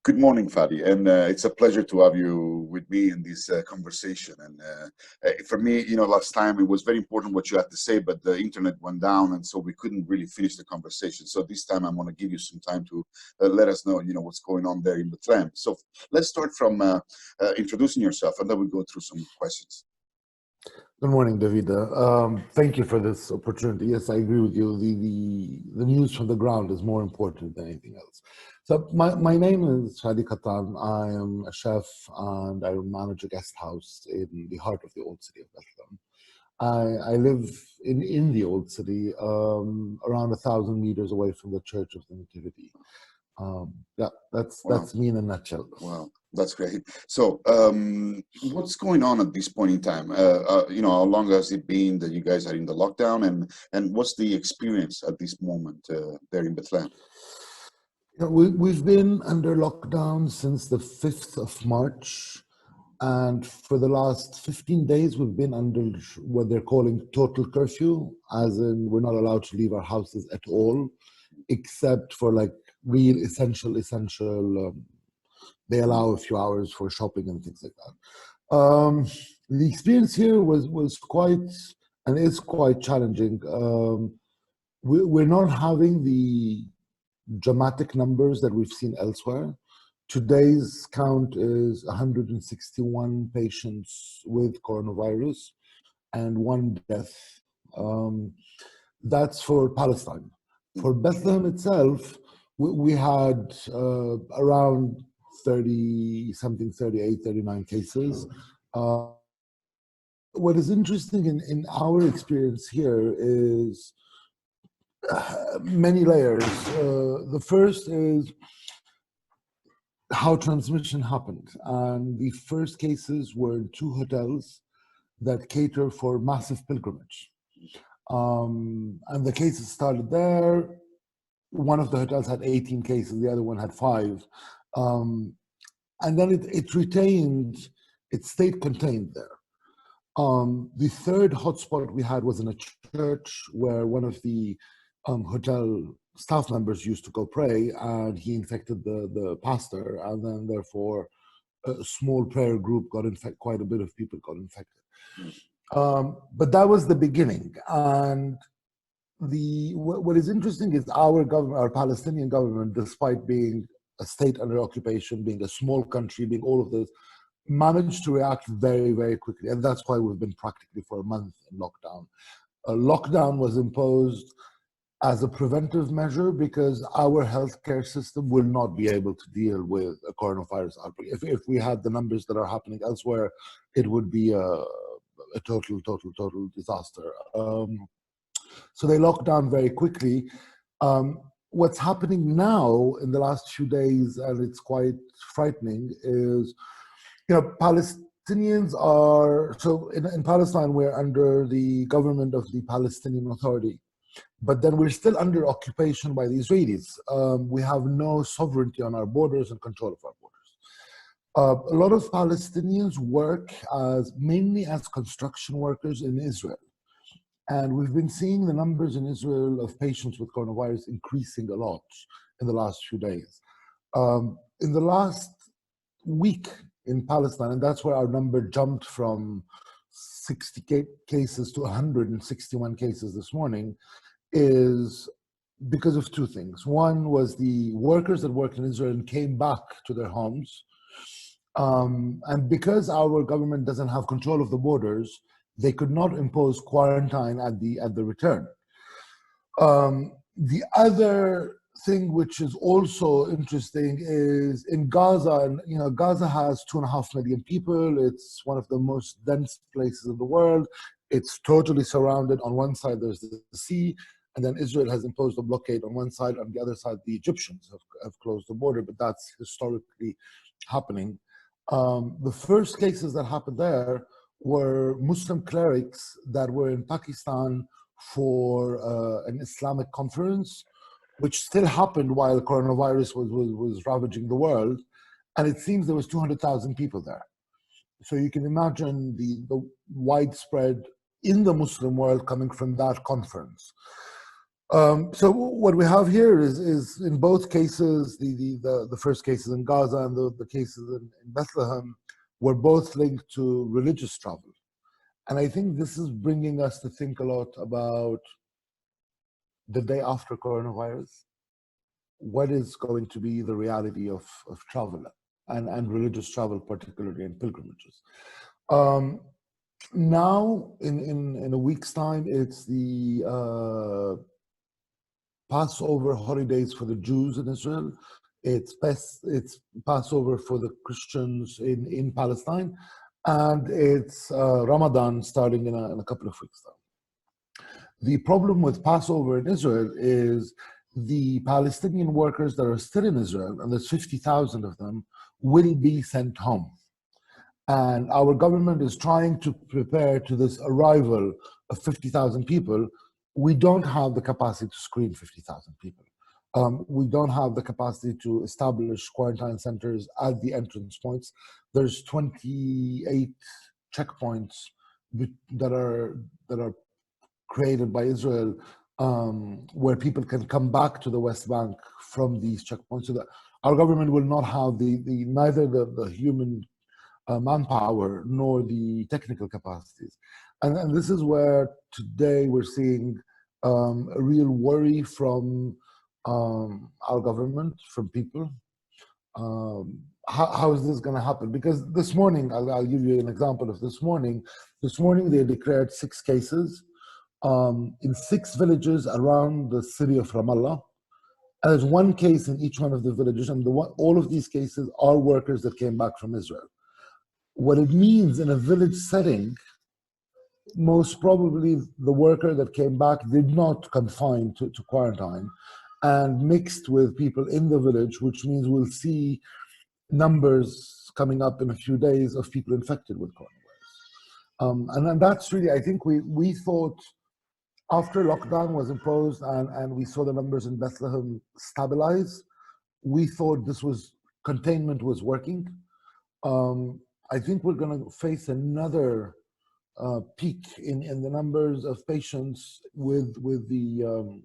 Good morning, Fadi, and it's a pleasure to have you with me in this conversation. And for me, last time it was very important what you had to say, but the internet went down, and so we couldn't really finish the conversation. So this time, I want to give you some time to let us know, what's going on there in Betlehem. So let's start from introducing yourself, and then we'll go through some questions. Good morning, Davida. Thank you for this opportunity. Yes, I agree with you. The news from the ground is more important than anything else. So my name is Fadi Kattan. I am a chef and I manage a guest house in the heart of the old city of Bethlehem. I live in the old city, around 1,000 meters away from the Church of the Nativity. Yeah, that's me in a nutshell. Wow, that's great. So, what's going on at this point in time? How long has it been that you guys are in the lockdown, and what's the experience at this moment there in Bethlehem? We've been under lockdown since the 5th of March, and for the last 15 days, we've been under what they're calling total curfew, as in we're not allowed to leave our houses at all, except for like real essential. They allow a few hours for shopping and things like that. The experience here was quite and is quite challenging. We're not having the dramatic numbers that we've seen elsewhere. Today's count is 161 patients with coronavirus and 1 death. That's for Palestine. For Bethlehem itself, we had around 38, 39 cases. What is interesting in our experience here is many layers. The first is how transmission happened. And the first cases were in 2 hotels that cater for massive pilgrimage. And the cases started there. One of the hotels had 18 cases, the other one had 5. And then it stayed contained there. The third hotspot we had was in a church where one of the hotel staff members used to go pray, and he infected the pastor, and then therefore a small prayer group got infected, quite a bit of people got infected. But that was the beginning. And what is interesting is our government, our Palestinian government, despite being a state under occupation, being a small country, being all of this, managed to react very, very quickly. And that's why we've been practically for a month in lockdown. A lockdown was imposed as a preventive measure because our healthcare system will not be able to deal with a coronavirus outbreak. If we had the numbers that are happening elsewhere, it would be a total disaster. So they locked down very quickly. What's happening now in the last few days, and it's quite frightening, is, Palestinians are, so in Palestine, we're under the government of the Palestinian Authority, but then we're still under occupation by the Israelis. We have no sovereignty on our borders and control of our borders. A lot of Palestinians work mainly as construction workers in Israel. And we've been seeing the numbers in Israel of patients with coronavirus increasing a lot in the last few days. In the last week in Palestine, and that's where our number jumped from 60 cases to 161 cases this morning, is because of 2 things. One was the workers that work in Israel came back to their homes. And because our government doesn't have control of the borders, they could not impose quarantine at the return. The other thing which is also interesting is in Gaza, and Gaza has 2.5 million people. It's one of the most dense places in the world. It's totally surrounded. On one side there's the sea, and then Israel has imposed a blockade on one side. On the other side, the Egyptians have closed the border, but that's historically happening. The first cases that happened there were Muslim clerics that were in Pakistan for an Islamic conference, which still happened while coronavirus was ravaging the world. And it seems there was 200,000 people there. So you can imagine the widespread in the Muslim world coming from that conference. So what we have here is in both cases, the first cases in Gaza and the cases in Bethlehem were both linked to religious travel. And I think this is bringing us to think a lot about the day after coronavirus. What is going to be the reality of travel and religious travel, particularly in pilgrimages? Now, in a week's time, it's the Passover holidays for the Jews in Israel. It's Passover for the Christians in Palestine, and it's Ramadan starting in a couple of weeks now. The problem with Passover in Israel is the Palestinian workers that are still in Israel, and there's 50,000 of them, will be sent home. And our government is trying to prepare to this arrival of 50,000 people. We don't have the capacity to screen 50,000 people. We don't have the capacity to establish quarantine centers at the entrance points. There's 28 checkpoints that are created by Israel, where people can come back to the West Bank from these checkpoints. So that our government will not have neither the human manpower nor the technical capacities. And this is where today we're seeing a real worry from our government, from people. How is this going to happen? Because this morning, I'll give you an example of this morning. This morning they declared 6 cases in 6 villages around the city of Ramallah. And there's 1 case in each one of the villages, and all of these cases are workers that came back from Israel. What it means in a village setting, most probably the worker that came back did not confine to quarantine and mixed with people in the village, which means we'll see numbers coming up in a few days of people infected with coronavirus. And then that's really, I think we thought after lockdown was imposed and we saw the numbers in Bethlehem stabilize, we thought containment was working. I think we're going to face another peak in the numbers of patients with the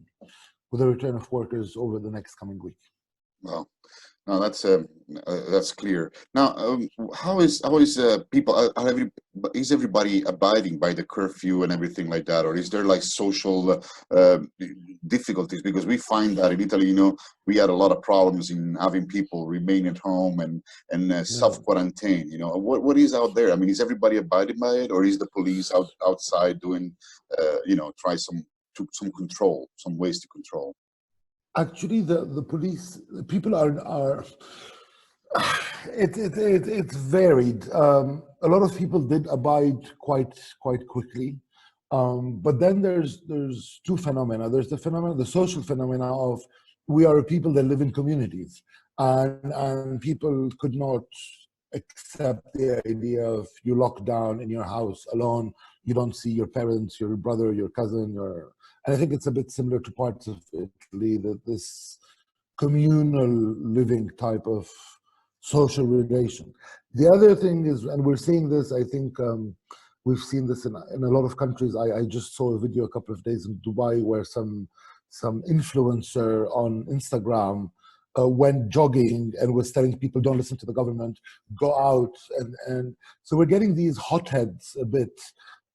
return of workers over the next coming week. Well, no, that's clear. Now, how is people? Is everybody abiding by the curfew and everything like that, or is there like social difficulties? Because we find that in Italy, we had a lot of problems in having people remain at home and self quarantine. What is out there? I mean, is everybody abiding by it, or is the police outside doing, try some control, some ways to control? Actually, the police, people are it's varied. A lot of people did abide quite quickly, but then there's 2 phenomena. There's the social phenomena of we are people that live in communities, and people could not accept the idea of you locked down in your house alone. You don't see your parents, your brother, your cousin, and I think it's a bit similar to parts of Italy, that this communal living type of social relation. The other thing is, and we're seeing this, I think we've seen this in a lot of countries. I just saw a video a couple of days in Dubai where some influencer on Instagram went jogging and was telling people, don't listen to the government, go out. And so we're getting these hotheads a bit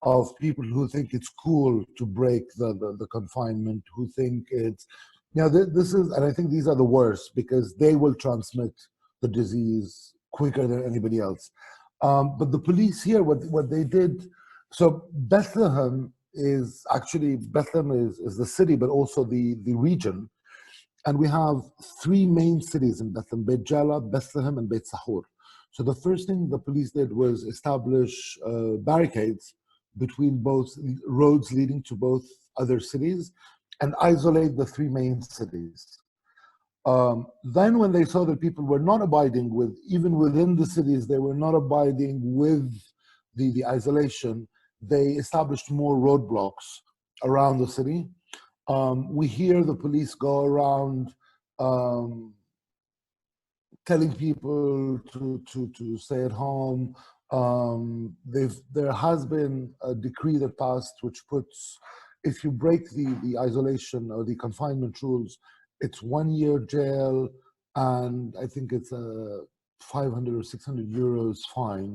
of people who think it's cool to break the confinement, who think it's, this is, and I think these are the worst because they will transmit the disease quicker than anybody else. But the police here, what they did, so Bethlehem is the city, but also the region. And we have 3 main cities in Bethlehem: Beit Jala, Bethlehem, and Beit Sahur. So the first thing the police did was establish barricades between both roads leading to both other cities and isolate the 3 main cities. Then when they saw that people were not abiding even within the cities, they were not abiding with the isolation, they established more roadblocks around the city. We hear the police go around telling people to stay at home. There has been a decree that passed which puts if you break the isolation or the confinement rules, it's 1 year jail, and I think it's a 500 or 600 euros fine.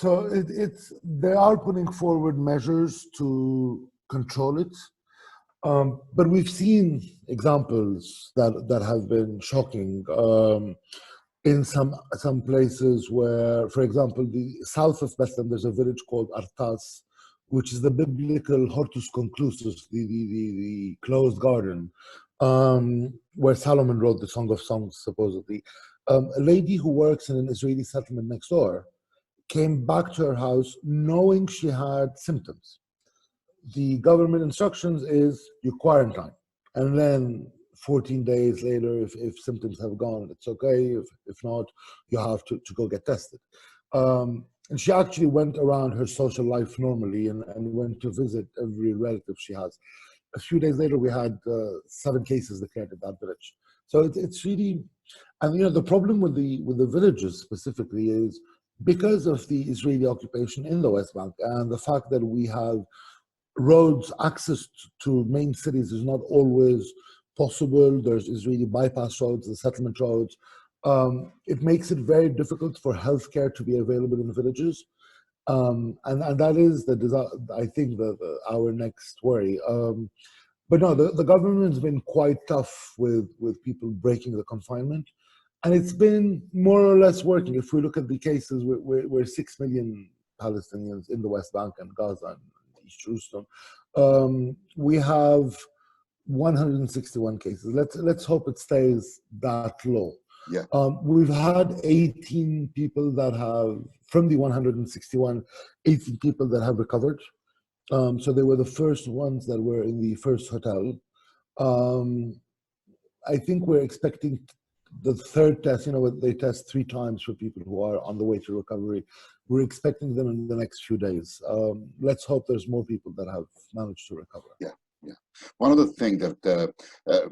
So they are putting forward measures to control it. But we've seen examples that have been shocking in some places where, for example, the south of Bethlehem, there's a village called Artas, which is the biblical Hortus Conclusus, the closed garden, where Solomon wrote the Song of Songs, supposedly. A lady who works in an Israeli settlement next door came back to her house knowing she had symptoms. The government instructions is you quarantine, and then 14 days later, if symptoms have gone, it's okay. If not, you have to go get tested. And she actually went around her social life normally and went to visit every relative she has. A few days later, we had 7 cases declared in that village. So it's really, and the problem with the villages specifically is because of the Israeli occupation in the West Bank and the fact that we have roads, access to main cities is not always possible. There's Israeli bypass roads, the settlement roads. It makes it very difficult for healthcare to be available in the villages. And that is I think our next worry. But no, the government's been quite tough with people breaking the confinement. And it's been more or less working. If we look at the cases, we're 6 million Palestinians in the West Bank and Gaza and East Jerusalem. We have 161 cases. Let's hope it stays that low. Yeah. We've had 18 people that have, from the 161, 18 people that have recovered. So they were the first ones that were in the first hotel. I think we're expecting the third test, they test 3 times for people who are on the way to recovery. We're expecting them in the next few days. Let's hope there's more people that have managed to recover. Yeah. Yeah. One other thing that,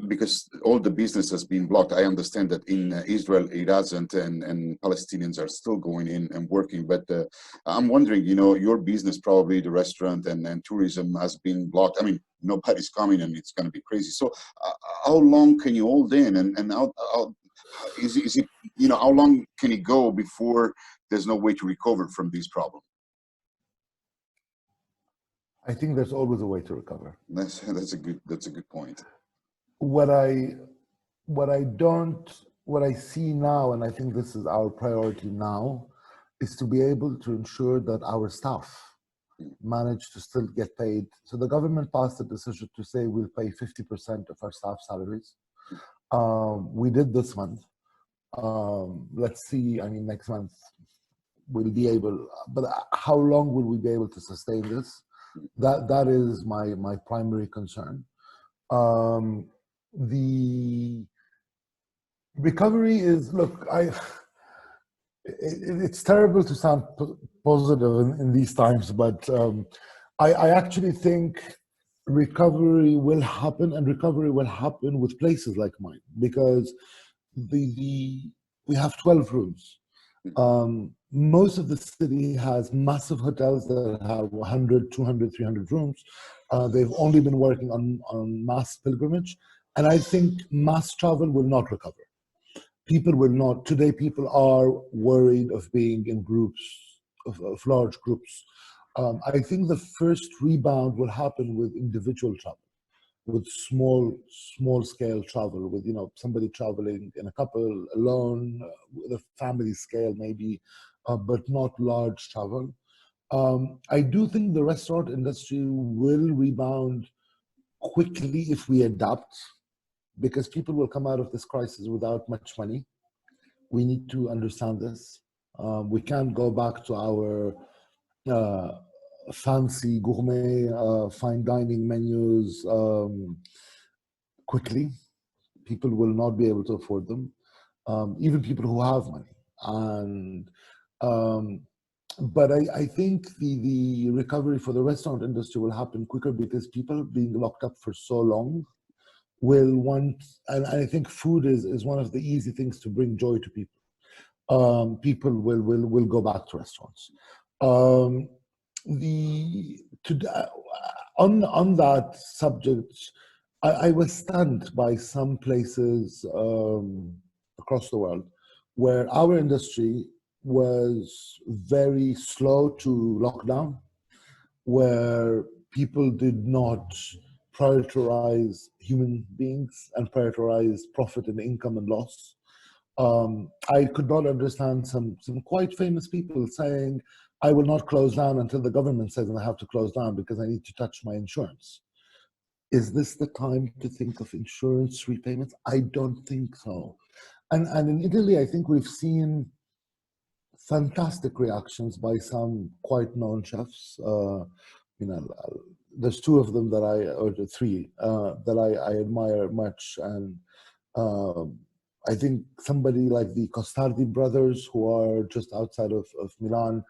because all the business has been blocked, I understand that in Israel it hasn't, and Palestinians are still going in and working. But I'm wondering, your business, probably the restaurant and tourism, has been blocked. I mean, nobody's coming, and it's going to be crazy. So how long can you hold in, and how is it, how long can it go before there's no way to recover from this problem? I think there's always a way to recover. That's a good point. What I see now, and I think this is our priority now, is to be able to ensure that our staff manage to still get paid. So the government passed a decision to say we'll pay 50% of our staff salaries. We did this month. Let's see, next month we'll be able, but how long will we be able to sustain this? That is my primary concern. The recovery is, look, it's terrible to sound positive in these times, but I actually think recovery will happen, and recovery will happen with places like mine, because we have 12 rooms. Most of the city has massive hotels that have 100, 200, 300 rooms. They've only been working on mass pilgrimage. And I think mass travel will not recover. People will not. Today, people are worried of being in groups, of large groups. I think the first rebound will happen with individual travel, with small scale travel, with somebody traveling in a couple, alone, with a family scale maybe, but not large travel. I do think the restaurant industry will rebound quickly if we adapt, because people will come out of this crisis without much money. We need to understand this. We can't go back to our fancy gourmet fine dining menus quickly. People will not be able to afford them, even people who have money. And but I think the recovery for the restaurant industry will happen quicker, because people being locked up for so long will want, and I think food is one of the easy things to bring joy to people. People will go back to restaurants. On that subject, I was stunned by some places across the world where our industry was very slow to lock down, where people did not prioritize human beings and prioritize profit and income and loss. I could not understand some quite famous people saying, I will not close down until the government says I have to close down because I need to touch my insurance. Is this the time to think of insurance repayments? I don't think so. And in Italy, I think we've seen fantastic reactions by some quite known chefs. You know, there's two of them that or the three that I admire much, and I think somebody like the Costardi brothers, who are just outside of Milan,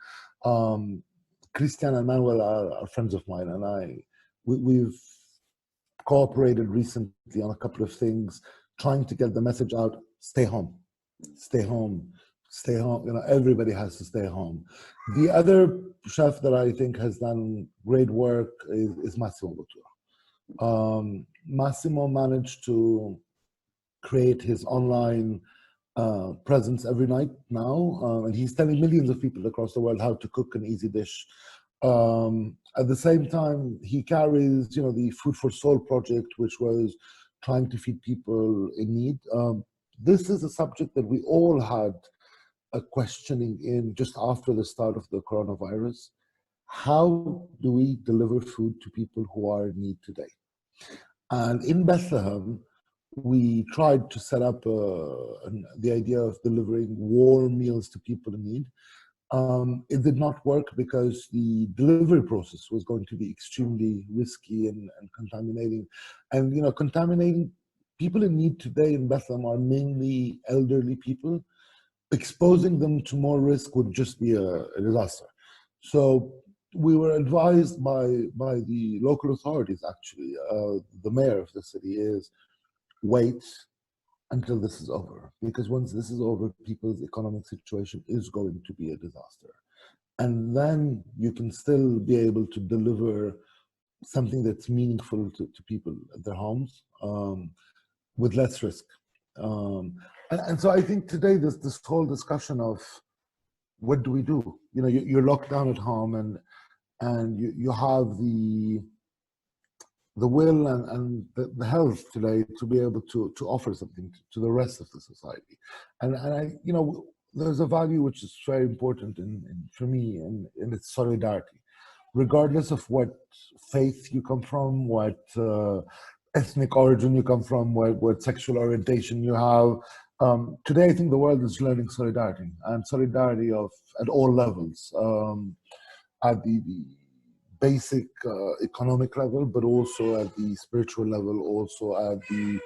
Christian and Manuel are friends of mine, and we've cooperated recently on a couple of things, trying to get the message out: stay home, stay home, stay home. You know, everybody has to stay home. The other chef that I think has done great work is Massimo Bottura. Massimo managed to create his online presence every night now, and he's telling millions of people across the world how to cook an easy dish. At the same time, he carries, the Food for Soul project, which was trying to feed people in need. This is a subject that we all had a questioning in just after the start of the coronavirus. How do we deliver food to people who are in need today? And in Bethlehem, we tried to set up the idea of delivering warm meals to people in need. It did not work because the delivery process was going to be extremely risky and contaminating. And, contaminating people in need today in Bethlehem are mainly elderly people. Exposing them to more risk would just be a disaster. So we were advised by the local authorities, actually, the mayor of the city is, wait until this is over, because once this is over, people's economic situation is going to be a disaster. And then you can still be able to deliver something that's meaningful to people at their homes with less risk. And so I think today there's this whole discussion of what do we do? You're locked down at home, and you have the will and the health today to be able to offer something to the rest of the society. And I, there's a value which is very important for me, and it's solidarity. Regardless of what faith you come from, what ethnic origin you come from, what sexual orientation you have, today I think the world is learning solidarity, and solidarity at all levels, at the basic economic level, but also at the spiritual level, also at the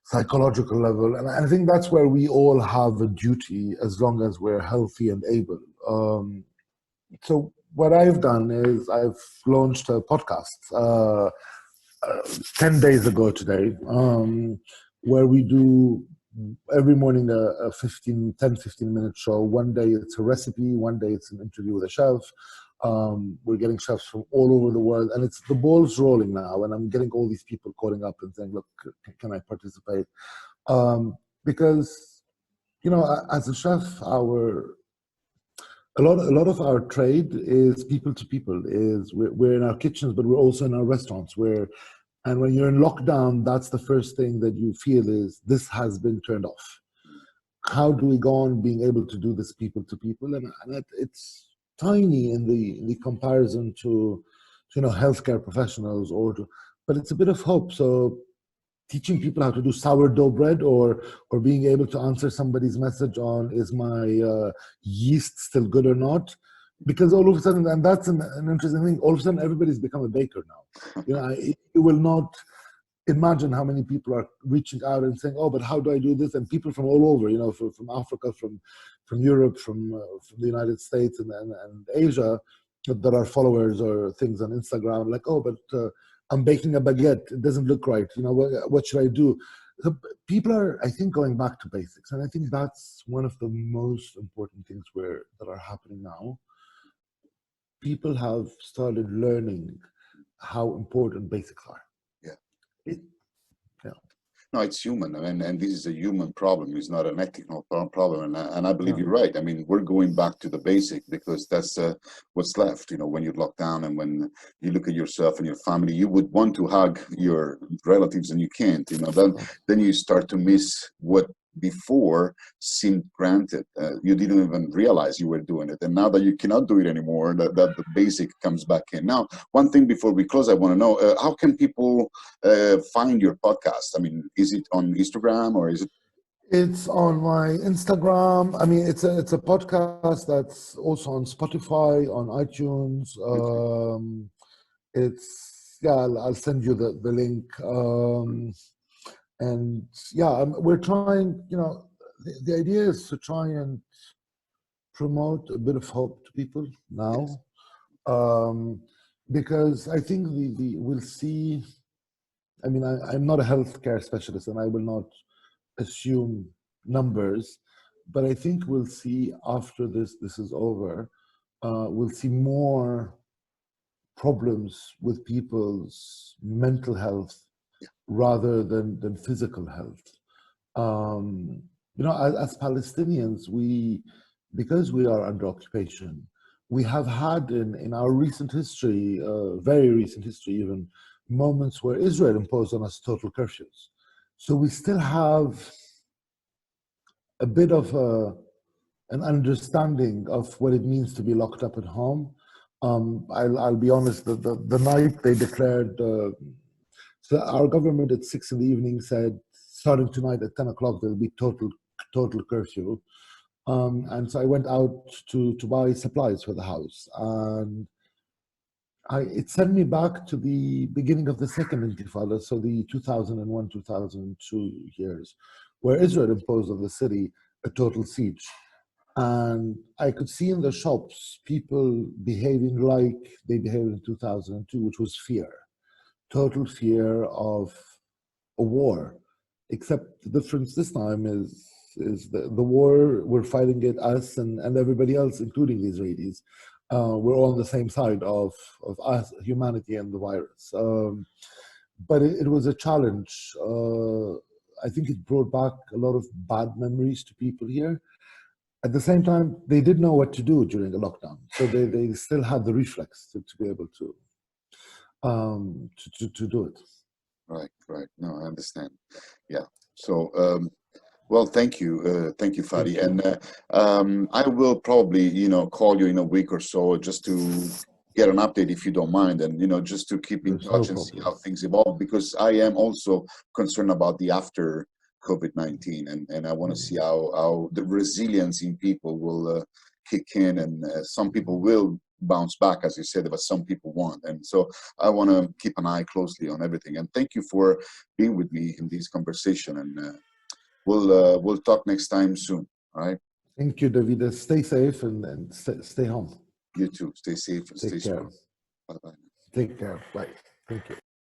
psychological level. And I think that's where we all have a duty, as long as we're healthy and able. So what I've done is I've launched a podcast 10 days ago today, where we do every morning a 15 minute show. One day it's a recipe, one day it's an interview with a chef. We're getting chefs from all over the world, and the ball's rolling now, and I'm getting all these people calling up and saying, look, can I participate? Because, as a chef, a lot of our trade is people to people. We're in our kitchens, but we're also in our restaurants. And when you're in lockdown, that's the first thing that you feel is this has been turned off. How do we go on being able to do this people to people? And it's tiny in the comparison to healthcare professionals, but it's a bit of hope. So teaching people how to do sourdough bread, or being able to answer somebody's message on, is my yeast still good or not? Because all of a sudden, and that's an interesting thing, all of a sudden everybody's become a baker now. You will not imagine how many people are reaching out and saying, oh, but how do I do this? And people from all over, from Africa, from Europe, from the United States and Asia, that are followers or things on Instagram, like, oh, but I'm baking a baguette, it doesn't look right, what should I do? So people are, I think, going back to basics, and I think that's one of the most important things that are happening now. people have started learning how important basics are. Yeah. It, yeah. No, it's human, and this is a human problem. It's not an ethical problem, and I believe Yeah. you're right. I mean, we're going back to the basic because that's what's left. You know, when you're locked down and when you look at yourself and your family, you would want to hug your relatives and you can't. You know, then you start to miss what before seemed granted. You didn't even realize you were doing it, and now that you cannot do it anymore, that the basic comes back in. Now, one thing before we close, I want to know how can people find your podcast? I mean, is it on Instagram or is it? It's on my Instagram. I mean, it's a podcast that's also on Spotify, on iTunes. It's yeah, I'll send you the link. And yeah, we're trying. You know, the idea is to try and promote a bit of hope to people now, because I think we'll see. I mean, I'm not a healthcare specialist, and I will not assume numbers, but I think we'll see after this is over, we'll see more problems with people's mental health rather than physical health. You know, as Palestinians, because we are under occupation, we have had in our recent history, very recent history even, moments where Israel imposed on us total curfews. So we still have a bit of an understanding of what it means to be locked up at home. I'll be honest, the night they declared, so our government at 6 in the evening said, starting tonight at 10 o'clock, there'll be total curfew. And so I went out to buy supplies for the house. And it sent me back to the beginning of the second intifada, so the 2001, 2002 years, where Israel imposed on the city a total siege. And I could see in the shops people behaving like they behaved in 2002, which was fear, total fear of a war. Except the difference this time is the war, we're fighting it, us and everybody else, including the Israelis. We're all on the same side of us, humanity and the virus. But it was a challenge. I think it brought back a lot of bad memories to people here. At the same time, they didn't know what to do during the lockdown. So they still had the reflex to be able to do it. Right. No, I understand. Yeah. So, well, thank you, Fadi, and I will probably, call you in a week or so just to get an update if you don't mind, and just to keep in touch and see how things evolve, because I am also concerned about the after COVID-19, and I want to see how the resilience in people will kick in, and some people will bounce back, as you said, but some people won't. And so I want to keep an eye closely on everything. And thank you for being with me in this conversation. And we'll talk next time soon. All right. Thank you, David. Stay safe and stay home. You too. Stay safe and stay strong. Bye bye. Take care. Bye. Thank you.